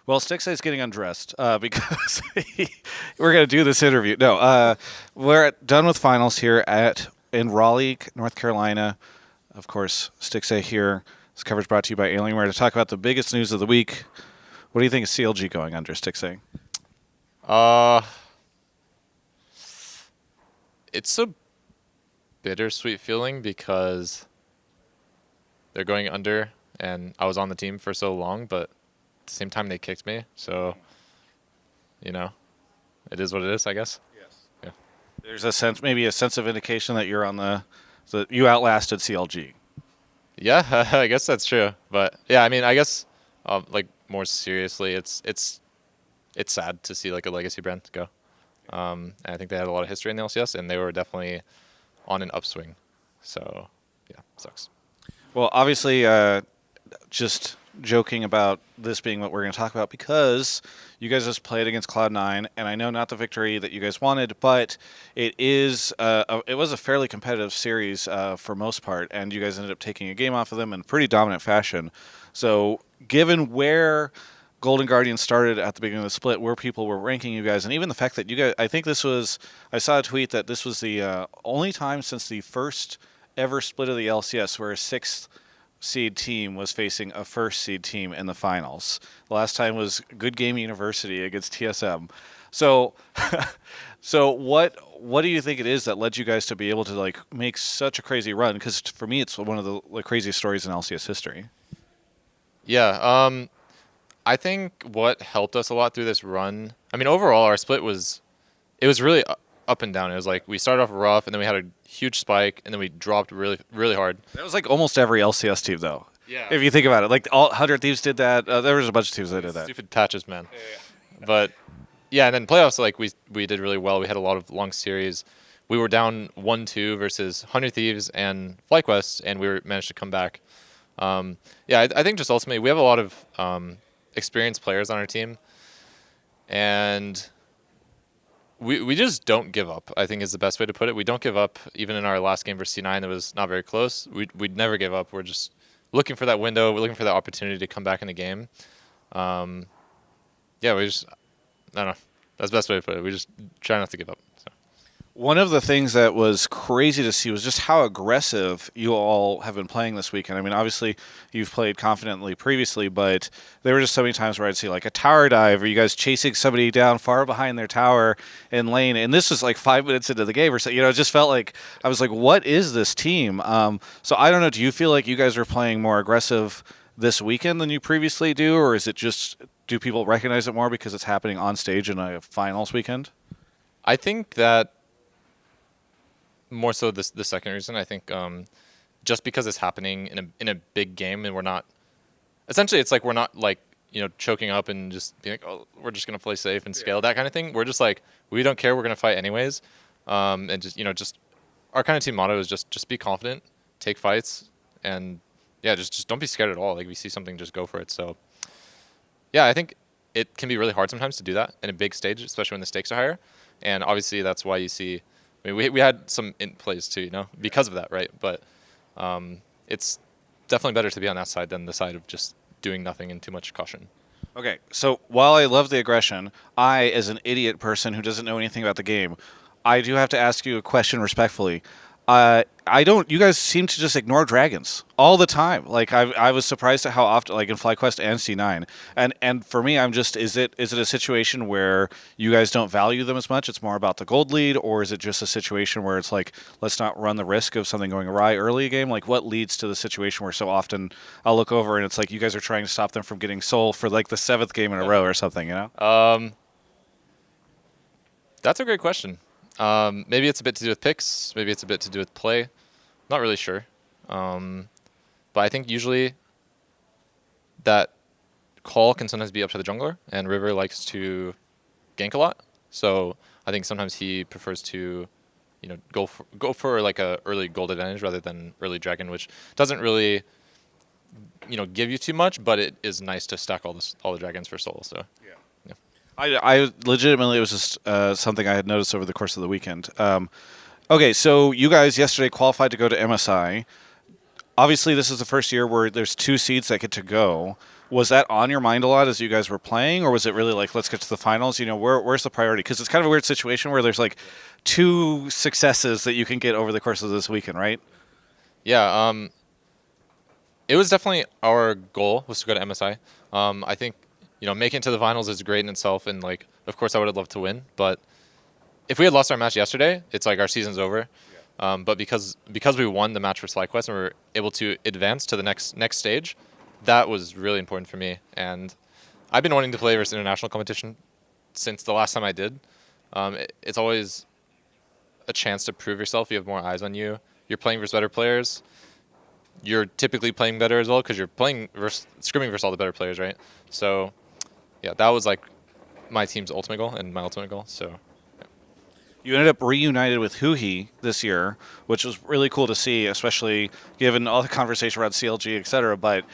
Well, Stixay's getting undressed because we're going to do this interview. No, we're done with finals here in Raleigh, North Carolina. Of course, Stixay here. This coverage brought to you by Alienware to talk about the biggest news of the week. What do you think of CLG going under, Stixay? Uh, it's a bittersweet feeling because they're going under, and I was on the team for so long, but at the same time they kicked me, so you know, it is what it is, I guess. Yes. Yeah. There's a sense, maybe a sense of indication that you're on that you outlasted CLG. Yeah, I guess that's true. But yeah, I mean, I guess like more seriously, it's sad to see like a legacy brand go. And I think they had a lot of history in the LCS, and they were definitely on an upswing. So yeah, sucks. Well, obviously, just joking about this being what we're going to talk about because you guys just played against Cloud9, and I know not the victory that you guys wanted, but it was a fairly competitive series for most part, and you guys ended up taking a game off of them in pretty dominant fashion. So, given where Golden Guardian started at the beginning of the split, where people were ranking you guys, and even the fact that you guys, I saw a tweet that this was the only time since the first ever split of the LCS where a sixth seed team was facing a first seed team in the finals. The last time was Good Game University against TSM. So, so what do you think it is that led you guys to be able to like make such a crazy run? Because for me, it's one of the like, craziest stories in LCS history. Yeah, I think what helped us a lot through this run. I mean, overall, our split was it was really up and down. It was like we started off rough, and then we had a huge spike, and then we dropped really, really hard. That was like almost every LCS team, though. Yeah. If you think about it, like all 100 Thieves did that. There was a bunch of teams that did that. Stupid patches, man. But yeah, and then playoffs, like we did really well. We had a lot of long series. We were down 1-2 versus 100 Thieves and FlyQuest, and managed to come back. Yeah, I think just ultimately we have a lot of experienced players on our team, and we just don't give up, I think is the best way to put it. We don't give up. Even in our last game versus C9 that was not very close, we'd never give up. We're just looking for that window. We're looking for that opportunity to come back in the game. Yeah, I don't know. That's the best way to put it. We just try not to give up. So. One of the things that was crazy to see was just how aggressive you all have been playing this weekend. I mean, obviously, you've played confidently previously, but there were just so many times where I'd see like a tower dive or you guys chasing somebody down far behind their tower in lane. And this was like 5 minutes into the game or so. It just felt like I was like, what is this team? So I don't know. Do you feel like you guys are playing more aggressive this weekend than you previously do? Or is it just, do people recognize it more because it's happening on stage in a finals weekend? I think that more so the second reason. I think just because it's happening in a big game, and we're not essentially, it's like we're not like choking up and just being like, oh, we're just gonna play safe and scale that kind of thing. We're just like, we don't care, we're gonna fight anyways, and just our kind of team motto is just be confident, take fights, and yeah, just don't be scared at all. Like if you see something, just go for it. So yeah, I think it can be really hard sometimes to do that in a big stage, especially when the stakes are higher, and obviously that's why you see. I mean, we had some int plays too, because of that, right? But it's definitely better to be on that side than the side of just doing nothing and too much caution. Okay, so while I love the aggression, I, as an idiot person who doesn't know anything about the game, I do have to ask you a question respectfully. I don't. You guys seem to just ignore dragons all the time. Like I was surprised at how often, like in FlyQuest and C9, and for me, I'm just, is it a situation where you guys don't value them as much? It's more about the gold lead, or is it just a situation where it's like, let's not run the risk of something going awry early in game? Like what leads to the situation where so often I'll look over and it's like you guys are trying to stop them from getting soul for like the seventh game in a row or something, That's a great question. Maybe it's a bit to do with picks. Maybe it's a bit to do with play. Not really sure. But I think usually that call can sometimes be up to the jungler, and River likes to gank a lot. So I think sometimes he prefers to, go for like a early gold advantage rather than early dragon, which doesn't really, give you too much, but it is nice to stack all the dragons for soul. So. I legitimately, it was just something I had noticed over the course of the weekend. Okay, so you guys yesterday qualified to go to MSI. Obviously, this is the first year where there's two seeds that get to go. Was that on your mind a lot as you guys were playing, or was it really like, let's get to the finals? Where's the priority? Because it's kind of a weird situation where there's like two successes that you can get over the course of this weekend, right? Yeah, it was definitely our goal was to go to MSI. I think making it to the finals is great in itself, and like of course I would have loved to win, but if we had lost our match yesterday, it's like our season's over. But because we won the match for SlyQuest and we were able to advance to the next stage, that was really important for me. And I've been wanting to play versus international competition since the last time I did. It's always a chance to prove yourself. You have more eyes on you. You're playing versus better players. You're typically playing better as well because you're scrimming versus all the better players, right? So, yeah, that was like my team's ultimate goal and my ultimate goal. So. You ended up reunited with Huhi this year, which was really cool to see, especially given all the conversation around CLG, et cetera. But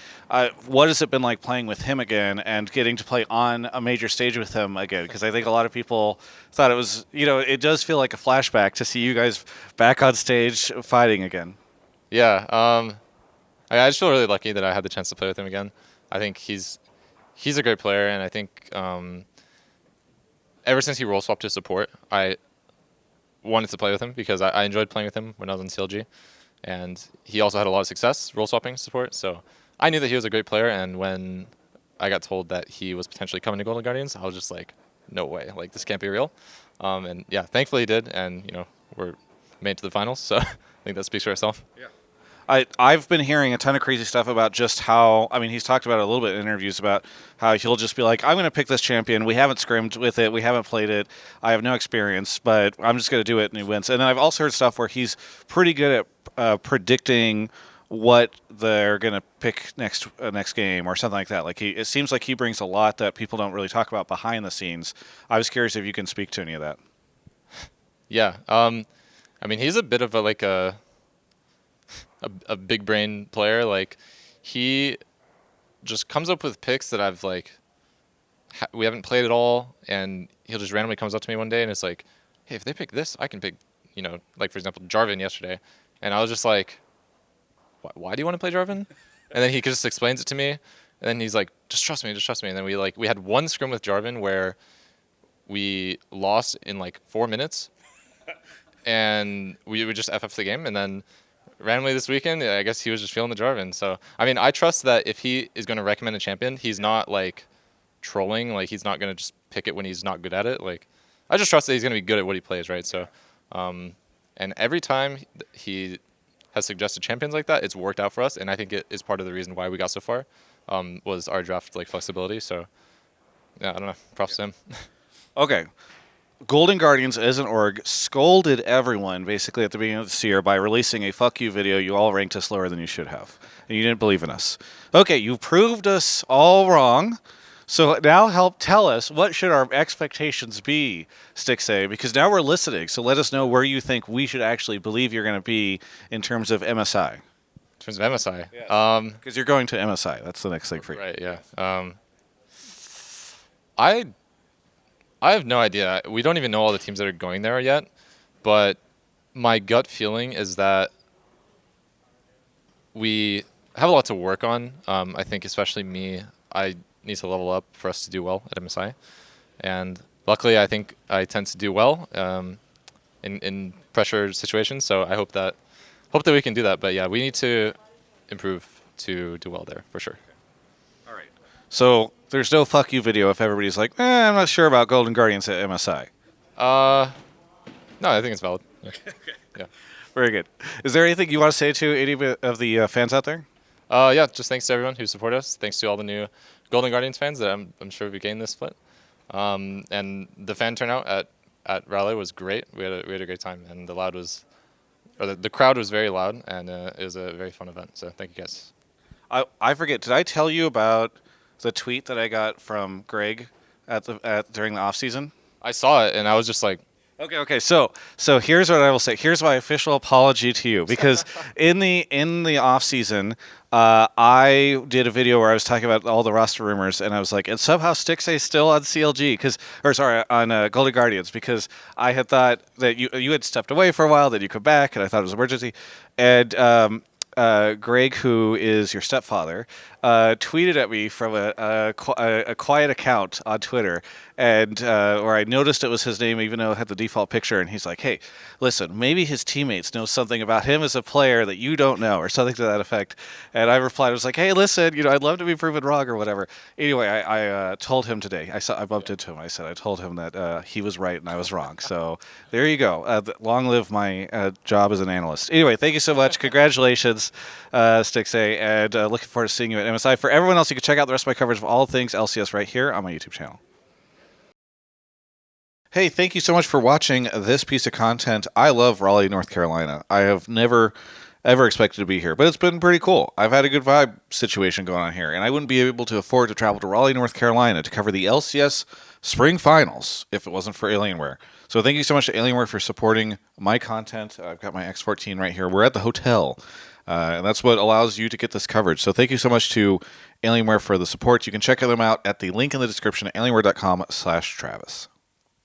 what has it been like playing with him again and getting to play on a major stage with him again? Because I think a lot of people thought it was, it does feel like a flashback to see you guys back on stage fighting again. Yeah, I just feel really lucky that I had the chance to play with him again. I think he's a great player, and I think ever since he role swapped to support, I wanted to play with him because I enjoyed playing with him when I was in CLG, and he also had a lot of success role swapping support. So I knew that he was a great player, and when I got told that he was potentially coming to Golden Guardians, I was just like, no way, like this can't be real. And yeah, thankfully he did, and we're made it to the finals. So I think that speaks for itself. Yeah. I've been hearing a ton of crazy stuff about just how, he's talked about it a little bit in interviews about how he'll just be like, I'm going to pick this champion. We haven't scrimmed with it. We haven't played it. I have no experience, but I'm just going to do it, and he wins. And then I've also heard stuff where he's pretty good at predicting what they're going to pick next game or something like that. Like it seems like he brings a lot that people don't really talk about behind the scenes. I was curious if you can speak to any of that. Yeah. He's a bit of a big brain player. Like he just comes up with picks that I've we haven't played at all, and he'll just randomly comes up to me one day and it's like, hey, if they pick this, I can pick, like for example Jarvan yesterday, and I was just like, why do you want to play Jarvan? And then he just explains it to me, and then he's like, just trust me, and then we had one scrim with Jarvan where we lost in like 4 minutes and we would just FF the game, and then randomly this weekend, I guess he was just feeling the Jarvan. So, I trust that if he is going to recommend a champion, he's not like trolling. Like he's not going to just pick it when he's not good at it. Like I just trust that he's going to be good at what he plays, right? So, and every time he has suggested champions like that, it's worked out for us, and I think it is part of the reason why we got so far. Was our draft flexibility. So, yeah, I don't know. Props to him. Okay. Golden Guardians as an org scolded everyone basically at the beginning of this year by releasing a fuck you video. You all ranked us lower than you should have, and you didn't believe in us. Okay, you proved us all wrong. So now help tell us, what should our expectations be, Stixay? Because now we're listening, so let us know where you think we should actually believe you're going to be in terms of MSI. In terms of MSI? Because you're going to MSI. That's the next thing for you. Right, yeah. I have no idea. We don't even know all the teams that are going there yet, but my gut feeling is that we have a lot to work on. I think especially me, I need to level up for us to do well at MSI. And luckily, I think I tend to do well in pressure situations, so I hope that we can do that. But yeah, we need to improve to do well there, for sure. All right. So there's no fuck you video if everybody's like, I'm not sure about Golden Guardians at MSI. No, I think it's valid. Yeah. Okay. Yeah. Very good. Is there anything you want to say to any of the fans out there? Yeah, just thanks to everyone who supported us. Thanks to all the new Golden Guardians fans that I'm sure we gained this split. And the fan turnout at Raleigh was great. We had a great time, and the crowd was very loud, and it was a very fun event. So thank you guys. I forget. Did I tell you about the tweet that I got from Greg during the off season? I saw it, and I was just like, Okay. So here's what I will say. Here's my official apology to you, because in the off season, I did a video where I was talking about all the roster rumors, and I was like, and somehow Stixay still on CLG on Golden Guardians, because I had thought that you had stepped away for a while, that you come back, and I thought it was an emergency, and Greg, who is your stepfather, tweeted at me from a quiet account on Twitter, and where I noticed it was his name, even though it had the default picture. And he's like, "Hey, listen, maybe his teammates know something about him as a player that you don't know, or something to that effect." And I replied, I was like, "Hey, listen, I'd love to be proven wrong or whatever." Anyway, I told him today. I bumped into him. I told him that he was right and I was wrong. So there you go. Long live my job as an analyst. Anyway, thank you so much. Congratulations, Stixay, and looking forward to seeing you at MSI. For everyone else, you can check out the rest of my coverage of all things LCS right here on my YouTube channel. Hey, thank you so much for watching this piece of content. I love Raleigh, North Carolina. I have never ever expected to be here, but it's been pretty cool. I've had a good vibe situation going on here, and I wouldn't be able to afford to travel to Raleigh, North Carolina to cover the LCS Spring Finals if it wasn't for Alienware. So thank you so much to Alienware for supporting my content. I've got my X14 right here. We're at the hotel, and that's what allows you to get this coverage. So thank you so much to Alienware for the support. You can check them out at the link in the description at alienware.com/Travis.